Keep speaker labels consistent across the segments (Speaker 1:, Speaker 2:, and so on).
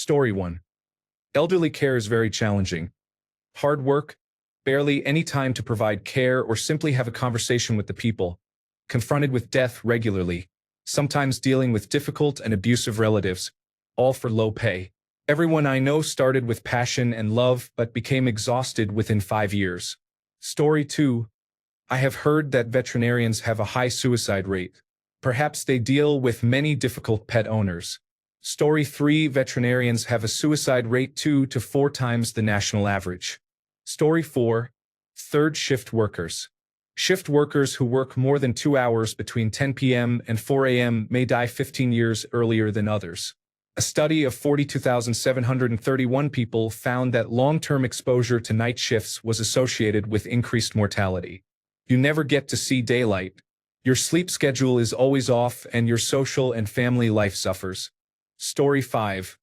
Speaker 1: Story 1. Elderly care is very challenging. Hard work, barely any time to provide care or simply have a conversation with the people, confronted with death regularly, sometimes dealing with difficult and abusive relatives, all for low pay. Everyone I know started with passion and love but became exhausted within 5 years. Story 2. I have heard that veterinarians have a high suicide rate. Perhaps they deal with many difficult pet owners. Story 3. Veterinarians have a suicide rate 2 to 4 times the national average. Story 4. Third shift workers. Shift workers who work more than 2 hours between 10 p.m. and 4 a.m. may die 15 years earlier than others. A study of 42,731 people found that long-term exposure to night shifts was associated with increased mortality. You never get to see daylight. Your sleep schedule is always off and your social and family life suffers. Story 5.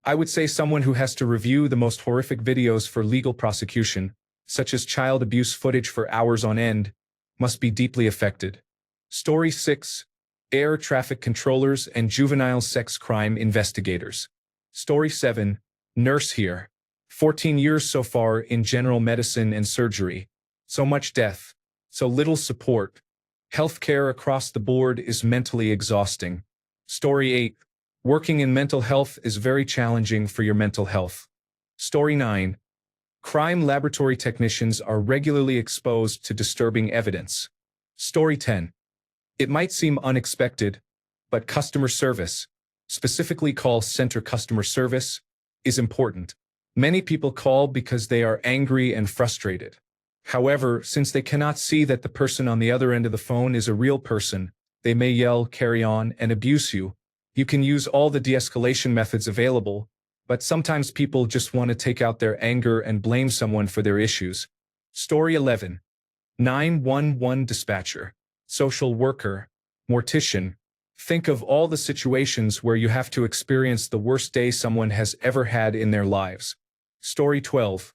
Speaker 1: I would say someone who has to review the most horrific videos for legal prosecution, such as child abuse footage for hours on end, must be deeply affected. Story 6. Air traffic controllers and juvenile sex crime investigators. Story 7. Nurse here. 14 years so far in general medicine and surgery. So much death. So little support. Healthcare across the board is mentally exhausting. Story 8. Working in mental health is very challenging for your mental health. Story 9. Crime laboratory technicians are regularly exposed to disturbing evidence. Story 10. It might seem unexpected, but customer service, specifically call center customer service, is important. Many people call because they are angry and frustrated. However, since they cannot see that the person on the other end of the phone is a real person, they may yell, carry on, and abuse you. You can use all the de-escalation methods available, but sometimes people just want to take out their anger and blame someone for their issues. Story 11. 911 dispatcher, social worker, mortician. Think of all the situations where you have to experience the worst day someone has ever had in their lives. Story 12.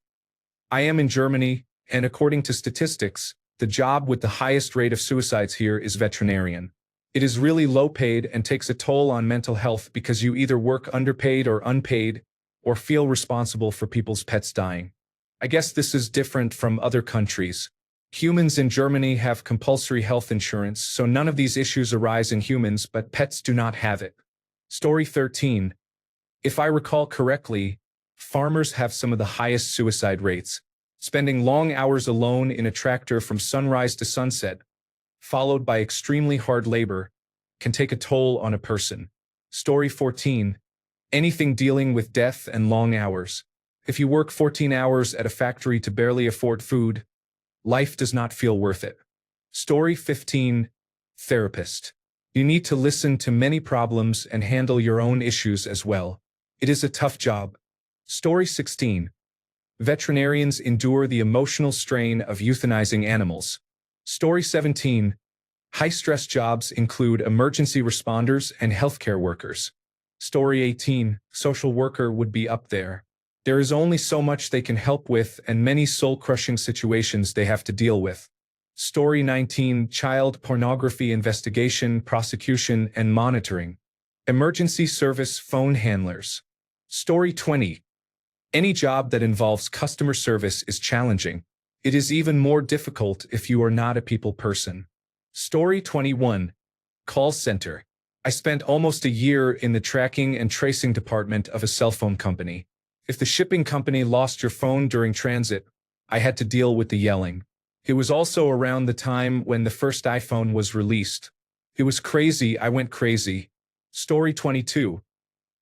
Speaker 1: I am in Germany, and according to statistics, the job with the highest rate of suicides here is veterinarian. It is really low paid and takes a toll on mental health because you either work underpaid or unpaid, or feel responsible for people's pets dying. I guess this is different from other countries. Humans in Germany have compulsory health insurance, so none of these issues arise in humans, but pets do not have it. Story 13. If I recall correctly, farmers have some of the highest suicide rates. Spending long hours alone in a tractor from sunrise to sunset, followed by extremely hard labor, can take a toll on a person. Story 14. Anything dealing with death and long hours. If you work 14 hours at a factory to barely afford food, life does not feel worth it. Story 15. Therapist. You need to listen to many problems and handle your own issues as well. It is a tough job. Story 16. Veterinarians endure the emotional strain of euthanizing animals. Story 17. High-stress jobs include emergency responders and healthcare workers. Story 18. Social worker would be up there. There is only so much they can help with and many soul-crushing situations they have to deal with. Story 19. Child pornography investigation, prosecution, and monitoring. Emergency service phone handlers. Story 20. Any job that involves customer service is challenging. It is even more difficult if you are not a people person. Story 21. Call center. I spent almost a year in the tracking and tracing department of a cell phone company. If the shipping company lost your phone during transit, I had to deal with the yelling. It was also around the time when the first iPhone was released. It was crazy, I went crazy. Story 22.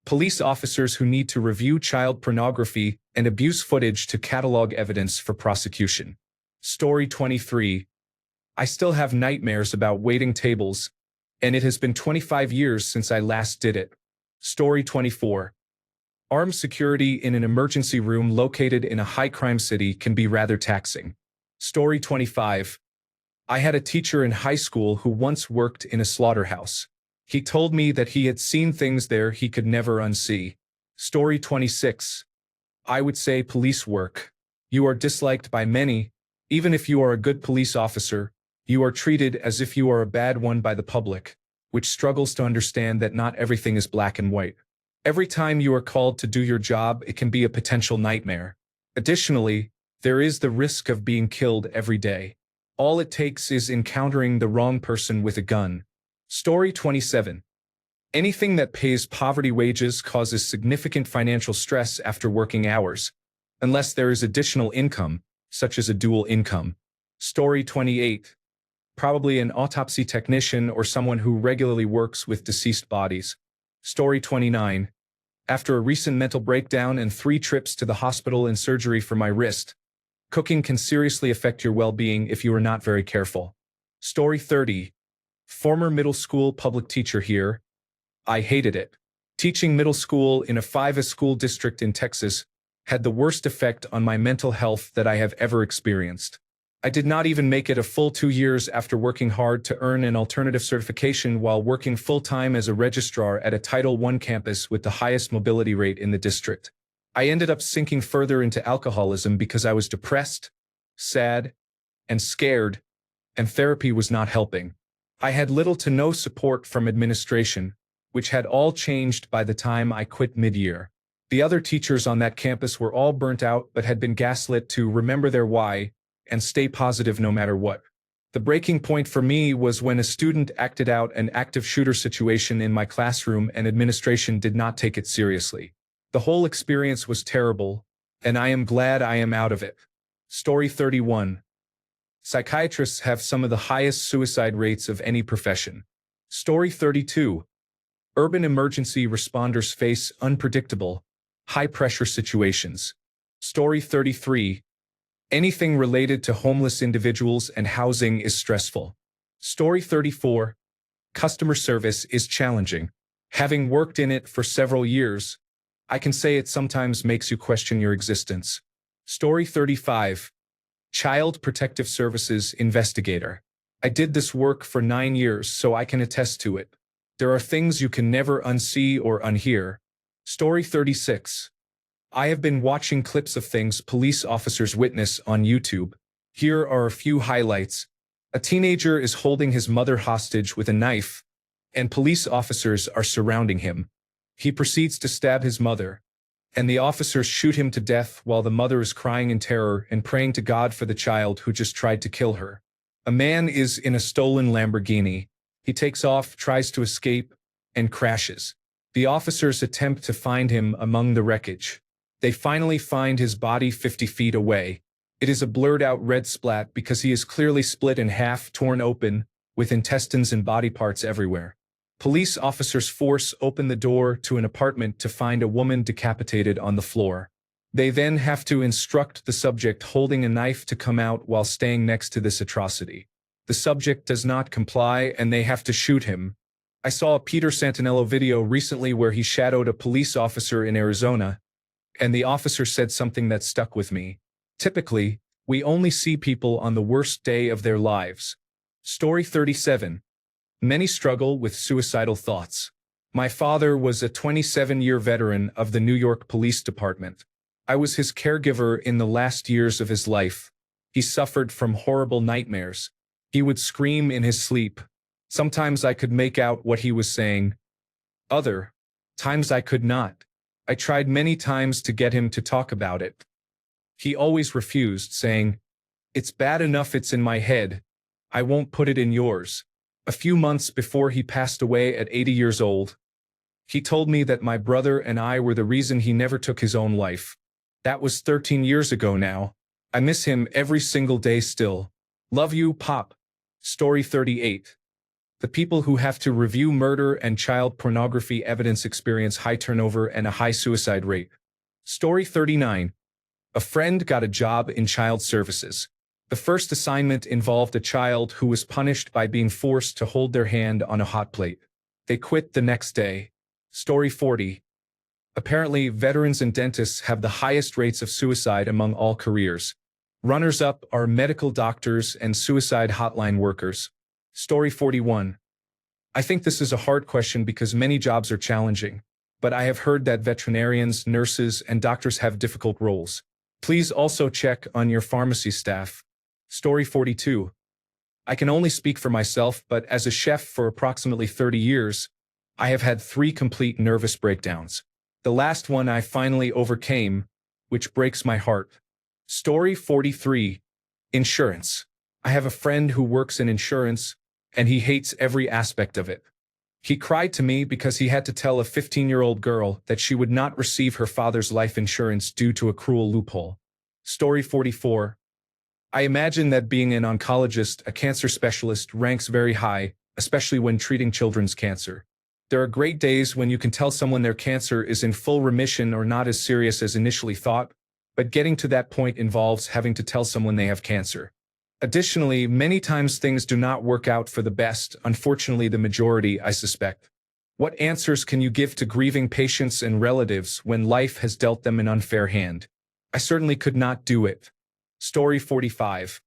Speaker 1: Police officers who need to review child pornography and abuse footage to catalog evidence for prosecution. Story 23. I still have nightmares about waiting tables, and it has been 25 years since I last did it. Story 24. Armed security in an emergency room located in a high-crime city can be rather taxing. Story 25. I had a teacher in high school who once worked in a slaughterhouse. He told me that he had seen things there he could never unsee. Story 26. I would say police work. You are disliked by many. Even if you are a good police officer, you are treated as if you are a bad one by the public, which struggles to understand that not everything is black and white. Every time you are called to do your job, it can be a potential nightmare. Additionally, there is the risk of being killed every day. All it takes is encountering the wrong person with a gun. Story 27. Anything that pays poverty wages causes significant financial stress after working hours, unless there is additional income, such as a dual income. Story 28. Probably an autopsy technician or someone who regularly works with deceased bodies. Story 29. After a recent mental breakdown and 3 trips to the hospital and surgery for my wrist, cooking can seriously affect your well-being if you are not very careful. Story 30. Former middle school public teacher here. I hated it. Teaching middle school in a 5A school district in Texas had the worst effect on my mental health that I have ever experienced. I did not even make it a full 2 years after working hard to earn an alternative certification while working full-time as a registrar at a Title I campus with the highest mobility rate in the district. I ended up sinking further into alcoholism because I was depressed, sad, and scared, and therapy was not helping. I had little to no support from administration, which had all changed by the time I quit mid-year. The other teachers on that campus were all burnt out but had been gaslit to remember their why and stay positive no matter what. The breaking point for me was when a student acted out an active shooter situation in my classroom and administration did not take it seriously. The whole experience was terrible, and I am glad I am out of it. Story 31. Psychiatrists have some of the highest suicide rates of any profession. Story 32. Urban emergency responders face unpredictable, high-pressure situations. Story 33. Anything related to homeless individuals and housing is stressful. Story 34. Customer service is challenging. Having worked in it for several years, I can say it sometimes makes you question your existence. Story 35. Child Protective Services investigator. I did this work for 9 years, so I can attest to it. There are things you can never unsee or unhear. Story 36. I have been watching clips of things police officers witness on YouTube. Here are a few highlights. A teenager is holding his mother hostage with a knife, and police officers are surrounding him. He proceeds to stab his mother, and the officers shoot him to death while the mother is crying in terror and praying to God for the child who just tried to kill her. A man is in a stolen Lamborghini. He takes off, tries to escape, and crashes. The officers attempt to find him among the wreckage. They finally find his body 50 feet away. It is a blurred-out red splat because he is clearly split in half, torn open, with intestines and body parts everywhere. Police officers force open the door to an apartment to find a woman decapitated on the floor. They then have to instruct the subject holding a knife to come out while staying next to this atrocity. The subject does not comply and they have to shoot him. I saw a Peter Santinello video recently where he shadowed a police officer in Arizona, and the officer said something that stuck with me. Typically, we only see people on the worst day of their lives. Story 37. Many struggle with suicidal thoughts. My father was a 27-year veteran of the New York Police Department. I was his caregiver in the last years of his life. He suffered from horrible nightmares. He would scream in his sleep. Sometimes I could make out what he was saying. Other times I could not. I tried many times to get him to talk about it. He always refused, saying, "It's bad enough it's in my head. I won't put it in yours." A few months before he passed away at 80 years old, he told me that my brother and I were the reason he never took his own life. That was 13 years ago now. I miss him every single day still. Love you, Pop. Story 38. The people who have to review murder and child pornography evidence experience high turnover and a high suicide rate. Story 39. A friend got a job in child services. The first assignment involved a child who was punished by being forced to hold their hand on a hot plate. They quit the next day. Story 40. Apparently, veterans and dentists have the highest rates of suicide among all careers. Runners-up are medical doctors and suicide hotline workers. Story 41. I think this is a hard question because many jobs are challenging, but I have heard that veterinarians, nurses, and doctors have difficult roles. Please also check on your pharmacy staff. Story 42. I can only speak for myself, but as a chef for approximately 30 years, I have had 3 complete nervous breakdowns. The last one I finally overcame, which breaks my heart. Story 43. Insurance. I have a friend who works in insurance, and he hates every aspect of it. He cried to me because he had to tell a 15-year-old girl that she would not receive her father's life insurance due to a cruel loophole. Story 44. I imagine that being an oncologist, a cancer specialist, ranks very high, especially when treating children's cancer. There are great days when you can tell someone their cancer is in full remission or not as serious as initially thought, but getting to that point involves having to tell someone they have cancer. Additionally, many times things do not work out for the best, unfortunately the majority, I suspect. What answers can you give to grieving patients and relatives when life has dealt them an unfair hand? I certainly could not do it. Story 45.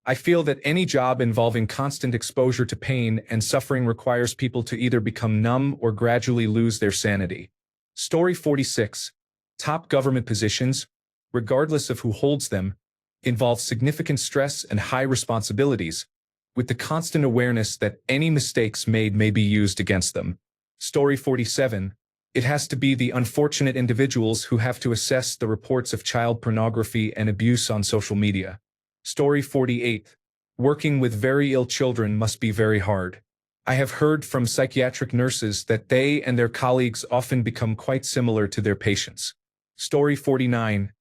Speaker 1: I feel that any job involving constant exposure to pain and suffering requires people to either become numb or gradually lose their sanity. Story 46. Top government positions, regardless of who holds them, involve significant stress and high responsibilities, with the constant awareness that any mistakes made may be used against them. Story 47. It has to be the unfortunate individuals who have to assess the reports of child pornography and abuse on social media. Story 48. Working with very ill children must be very hard. I have heard from psychiatric nurses that they and their colleagues often become quite similar to their patients. Story 49.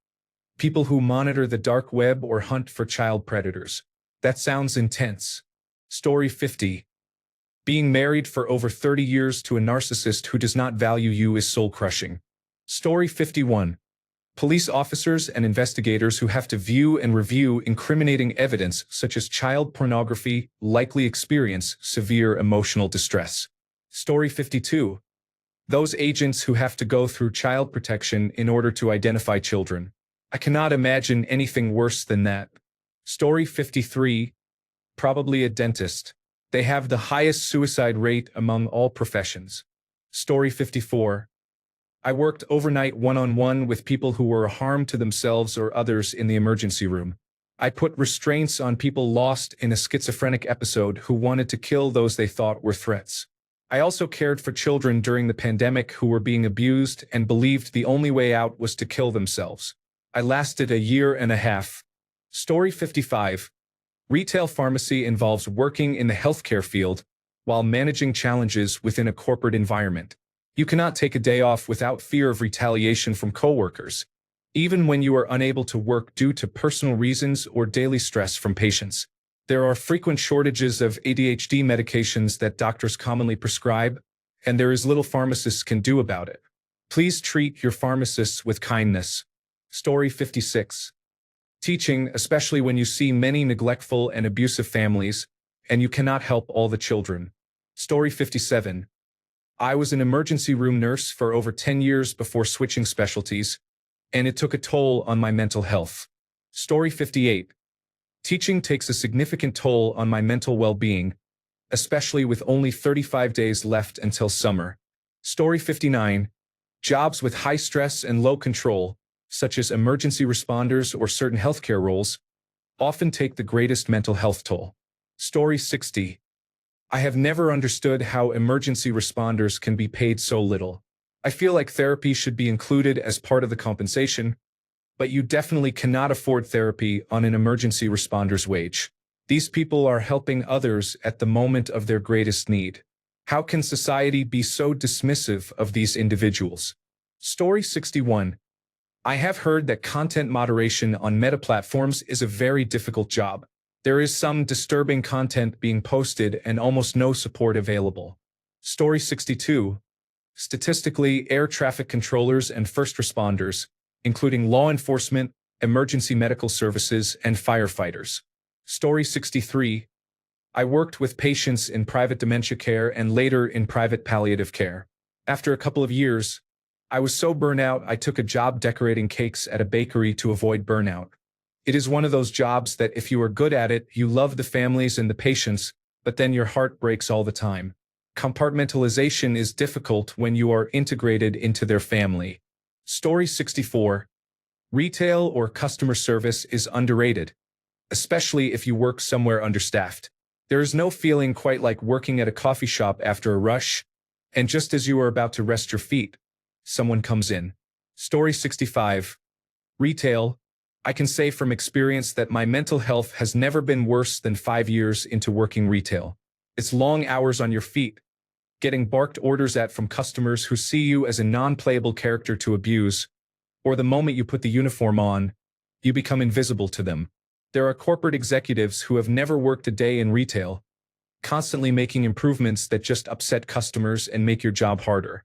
Speaker 1: People who monitor the dark web or hunt for child predators. That sounds intense. Story 50. Being married for over 30 years to a narcissist who does not value you is soul-crushing. Story 51. Police officers and investigators who have to view and review incriminating evidence such as child pornography likely experience severe emotional distress. Story 52. Those agents who have to go through child protection in order to identify children. I cannot imagine anything worse than that. Story 53. Probably a dentist. They have the highest suicide rate among all professions. Story 54. I worked overnight one-on-one with people who were a harm to themselves or others in the emergency room. I put restraints on people lost in a schizophrenic episode who wanted to kill those they thought were threats. I also cared for children during the pandemic who were being abused and believed the only way out was to kill themselves. I lasted a year and a half. Story 55. Retail pharmacy involves working in the healthcare field while managing challenges within a corporate environment. You cannot take a day off without fear of retaliation from coworkers, even when you are unable to work due to personal reasons or daily stress from patients. There are frequent shortages of ADHD medications that doctors commonly prescribe, and there is little pharmacists can do about it. Please treat your pharmacists with kindness. Story 56. Teaching, especially when you see many neglectful and abusive families, and you cannot help all the children. Story 57. I was an emergency room nurse for over 10 years before switching specialties, and it took a toll on my mental health. Story 58. Teaching takes a significant toll on my mental well-being, especially with only 35 days left until summer. Story 59. Jobs with high stress and low control, such as emergency responders or certain healthcare roles, often take the greatest mental health toll. Story 60. I have never understood how emergency responders can be paid so little. I feel like therapy should be included as part of the compensation, but you definitely cannot afford therapy on an emergency responder's wage. These people are helping others at the moment of their greatest need. How can society be so dismissive of these individuals? Story 61. I have heard that content moderation on meta platforms is a very difficult job. There is some disturbing content being posted and almost no support available. Story 62. Statistically, air traffic controllers and first responders, including law enforcement, emergency medical services, and firefighters. Story 63. I worked with patients in private dementia care and later in private palliative care. After a couple of years, I was so burnt out I took a job decorating cakes at a bakery to avoid burnout. It is one of those jobs that if you are good at it, you love the families and the patients, but then your heart breaks all the time. Compartmentalization is difficult when you are integrated into their family. Story 64. Retail or customer service is underrated, especially if you work somewhere understaffed. There is no feeling quite like working at a coffee shop after a rush, and just as you are about to rest your feet, someone comes in. Story 65. Retail. I can say from experience that my mental health has never been worse than 5 years into working retail. It's long hours on your feet, getting barked orders at from customers who see you as a non-playable character to abuse, or the moment you put the uniform on, you become invisible to them. There are corporate executives who have never worked a day in retail, constantly making improvements that just upset customers and make your job harder.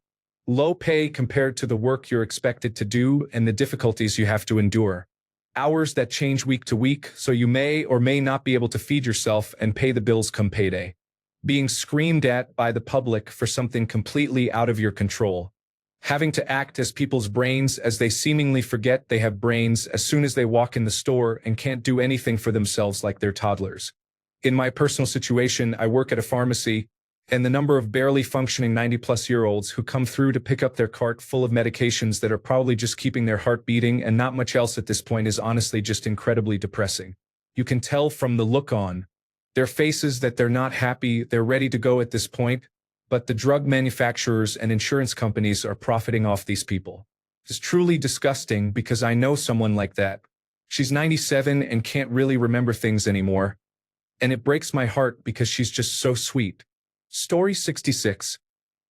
Speaker 1: Low pay compared to the work you're expected to do and the difficulties you have to endure. Hours that change week to week, so you may or may not be able to feed yourself and pay the bills come payday. Being screamed at by the public for something completely out of your control. Having to act as people's brains as they seemingly forget they have brains as soon as they walk in the store and can't do anything for themselves like they're toddlers. In my personal situation, I work at a pharmacy, and the number of barely functioning 90-plus-year-olds who come through to pick up their cart full of medications that are probably just keeping their heart beating and not much else at this point is honestly just incredibly depressing. You can tell from the look on their faces that they're not happy, they're ready to go at this point, but the drug manufacturers and insurance companies are profiting off these people. It's truly disgusting because I know someone like that. She's 97 and can't really remember things anymore, and it breaks my heart because she's just so sweet. Story 66.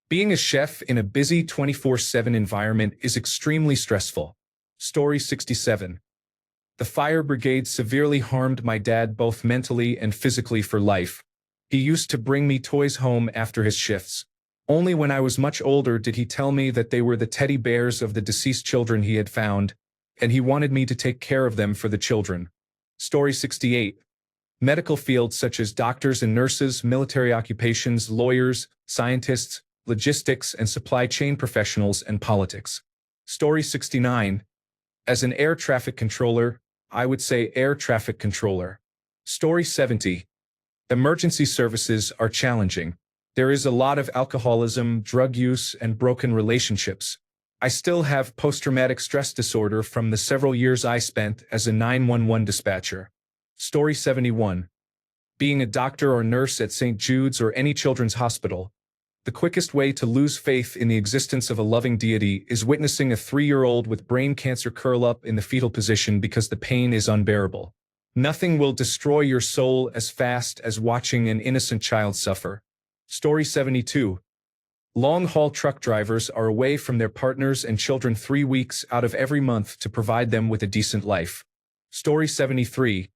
Speaker 1: Being a chef in a busy 24/7 environment is extremely stressful. Story 67. The fire brigade severely harmed my dad both mentally and physically for life. He used to bring me toys home after his shifts. Only when I was much older did he tell me that they were the teddy bears of the deceased children he had found, and he wanted me to take care of them for the children. Story 68. Medical fields such as doctors and nurses, military occupations, lawyers, scientists, logistics and supply chain professionals, and politics. Story 69. As an air traffic controller, I would say air traffic controller. Story 70. Emergency services are challenging. There is a lot of alcoholism, drug use, and broken relationships. I still have post-traumatic stress disorder from the several years I spent as a 911 dispatcher. Story 71. Being a doctor or nurse at St. Jude's or any children's hospital, the quickest way to lose faith in the existence of a loving deity is witnessing a 3-year-old with brain cancer curl up in the fetal position because the pain is unbearable. Nothing will destroy your soul as fast as watching an innocent child suffer. Story 72. Long-haul truck drivers are away from their partners and children 3 weeks out of every month to provide them with a decent life. Story 73.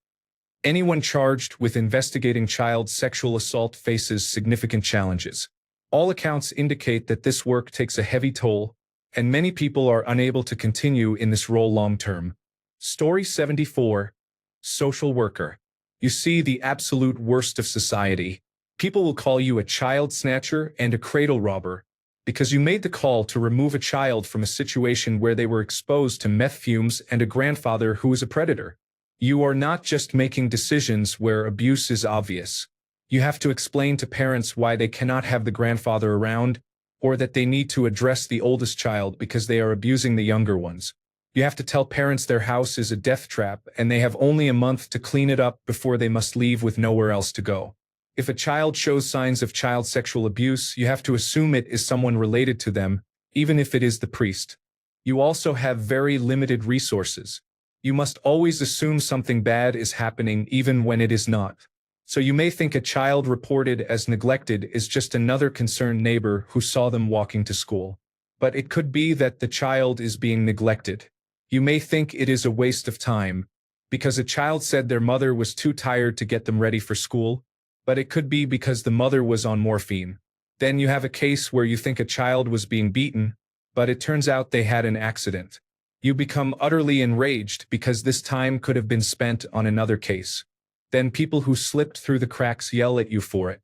Speaker 1: Anyone charged with investigating child sexual assault faces significant challenges. All accounts indicate that this work takes a heavy toll, and many people are unable to continue in this role long-term. Story 74. Social worker. You see the absolute worst of society. People will call you a child snatcher and a cradle robber because you made the call to remove a child from a situation where they were exposed to meth fumes and a grandfather who was a predator. You are not just making decisions where abuse is obvious. You have to explain to parents why they cannot have the grandfather around, or that they need to address the oldest child because they are abusing the younger ones. You have to tell parents their house is a death trap and they have only a month to clean it up before they must leave with nowhere else to go. If a child shows signs of child sexual abuse, you have to assume it is someone related to them, even if it is the priest. You also have very limited resources. You must always assume something bad is happening even when it is not. So you may think a child reported as neglected is just another concerned neighbor who saw them walking to school. But it could be that the child is being neglected. You may think it is a waste of time, because a child said their mother was too tired to get them ready for school, but it could be because the mother was on morphine. Then you have a case where you think a child was being beaten, but it turns out they had an accident. You become utterly enraged because this time could have been spent on another case. Then people who slipped through the cracks yell at you for it.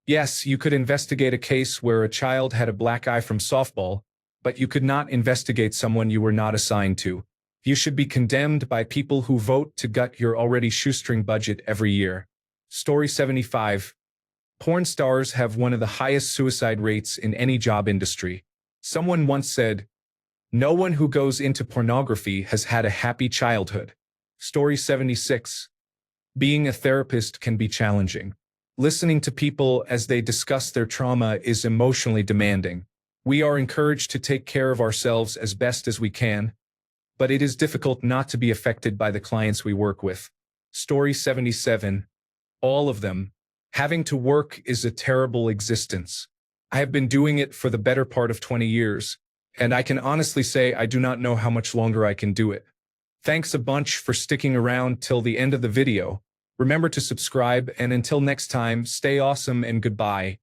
Speaker 1: Yes, you could investigate a case where a child had a black eye from softball, but you could not investigate someone you were not assigned to. You should be condemned by people who vote to gut your already shoestring budget every year. Story 75. Porn stars have one of the highest suicide rates in any job industry. Someone once said, "No one who goes into pornography has had a happy childhood." Story 76. Being a therapist can be challenging. Listening to people as they discuss their trauma is emotionally demanding. We are encouraged to take care of ourselves as best as we can, but it is difficult not to be affected by the clients we work with. Story 77. All of them. Having to work is a terrible existence. I have been doing it for the better part of 20 years, and I can honestly say I do not know how much longer I can do it. Thanks a bunch for sticking around till the end of the video. Remember to subscribe, and until next time, stay awesome and goodbye.